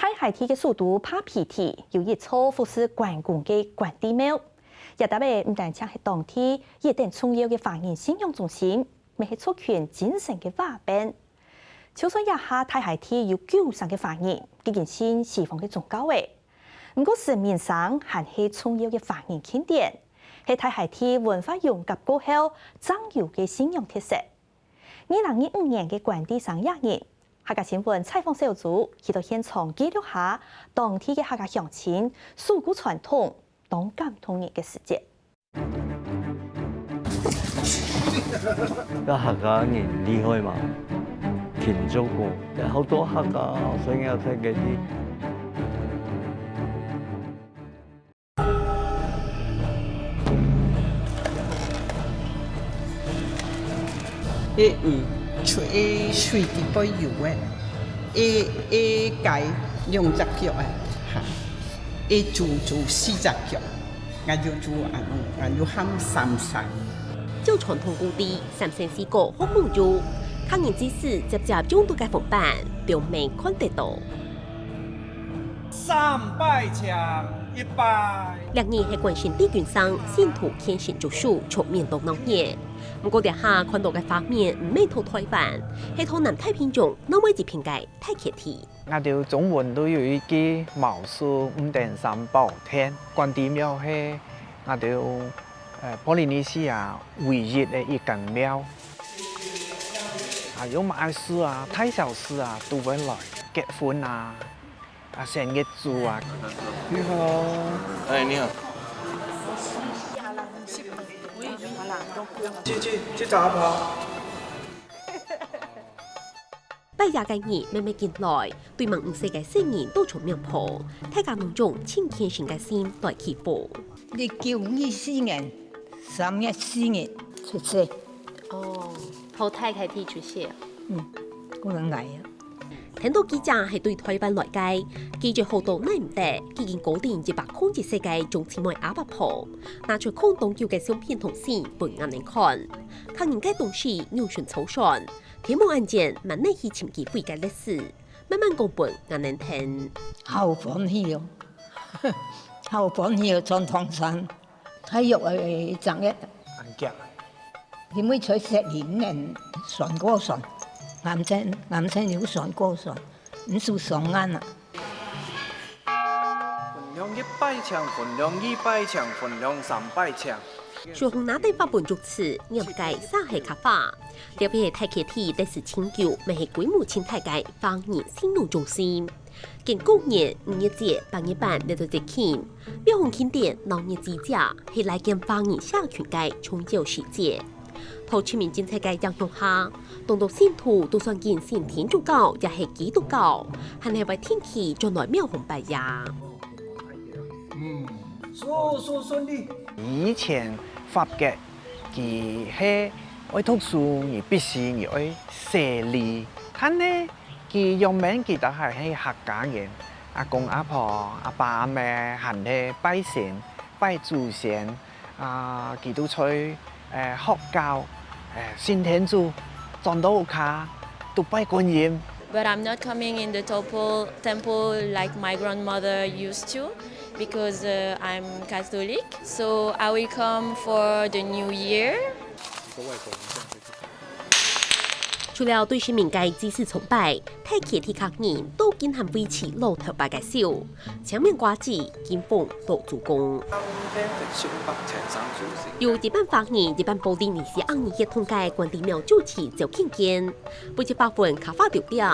太海thị嘅首都帕皮thị有一座富士關公嘅關帝廟，也特別唔單止係當地一定重要嘅華人信仰中心，咪係促權精神嘅話變。就算一下太海thị有90%嘅華人，既然信西方嘅宗教嘅，唔過市面上還係重要嘅華人經典，係太海thị文化融合過後增有嘅信仰特色。2025年嘅關帝生日，客家新聞採訪小組去到現場記錄下當地嘅客家鄉親守古傳統、當感動人嘅事蹟。個客家人厲害嘛，田中國有好多客家，所以我睇嗰啲。吹水地不油誒，改2隻腳誒，做4隻腳，我就做俺就喊3聲。照傳統工地，3聲4個好滿足，客人之時接接中度嘅夥伴，表明看得到。300槍100。兩人係關心地緣上信徒虔誠著述，從面到鬧熱。不過底下看到嘅畫面唔係套台灣，係套南太平洋那位一片嘅太客thị。我哋中文都有一句毛書5.3寶天，關帝廟係我哋波利尼西亞唯一嘅一間廟。有馬來西亞、大小事啊都會來結婚啊、生日祝啊。你好，哎，你好。去找阿婆。拜日嘅日慢慢進來，對望5世嘅新年都從廟鋪，大家農種千虔誠嘅心來祈福。1924年3月4日出世。哦，後太客thị出世。可能嚟啊！聽到記者係對台灣來介，記者報道耐唔得，已經高定100控制世界仲前來阿伯婆，拿出空洞叫嘅相片同時俾人哋看，客人嘅東西牛順草順，天幕案件慢內去潛機會嘅歷史，慢慢講俾人哋聽。好歡喜哦，好歡喜哦！裝唐山體育係爭一，點會取石年人船過船？男生有船過船，唔數上岸啦。分量100槍，分量200槍，分量300槍。隨紅拿地法本族詞，任計沙係卡法，特別係太客thị歷史長久，咪係規模前太界方言信用中心。近9年5月節8月半嚟到節慶，標紅經典鬧熱之家係來見方言社群界重要時節。頭全面政策嘅影響下，當到信徒都算見信天主教，也係基督教，係為天氣將來廟紅拜呀。順利。以前法國佢係愛讀書，而必須而愛寫字，但呢佢用名佢都係客家人，阿公阿婆、阿爸阿媽行去拜神、拜祖先，佢都去學教。信天主，撞到屋企都拜觀音。But I'm not coming in the temple like my grandmother used to, because I'm Catholic. So I will come for the New Year. 除了對神明嘅祭祀崇拜，太客thị客人都經常維持老頭拜嘅燒，前面掛子、金鳳、老祖公。由一班法人、一班布丁尼斯昂尼協同嘅關帝廟主持就見見，每一部分卡法條點，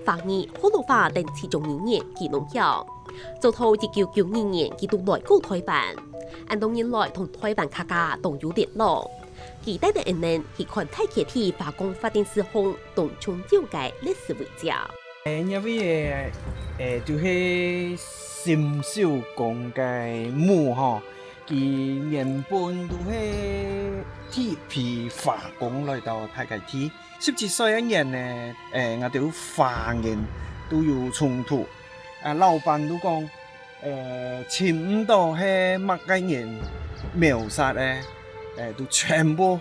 法人好老法等其中2年技能曉，做到1992年佢都來過台灣，按當年來同台灣客家都有聯絡。期待的人們去看太客thị法公法定時空同重要嘅歷史遺跡。因為就是沈小公嘅墓嗬，佢原本都係鐵皮法公來到太客thị，17歲一年呢，我哋法人都有衝突，老闆都講，簽唔到係乜嘅人謀殺咧。都全部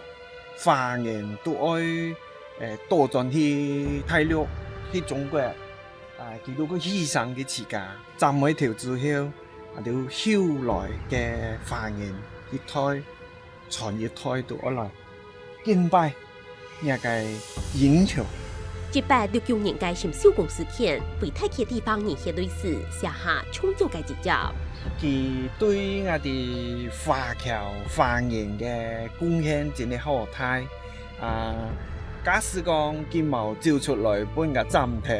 華人都愛多轉去大陸去中國佢如果犧牲嘅自家，站喺條之後，就後來嘅華人一代傳一代到我來敬拜呢個英雄。1869年嘅深小公司片為太溪地方言協歷史寫下重要嘅一頁。佢對我哋華僑華人嘅貢獻真係好大。假使講佢冇照出來本個站頭，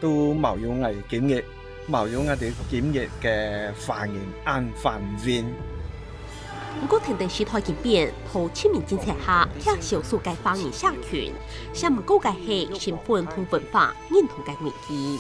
都冇有我哋今日，冇有我哋今日嘅華人安繁榮。不過天地時代演變，同全民政策下，向少數嘅華人社群，想唔過嘅係身份同文化認同嘅危機。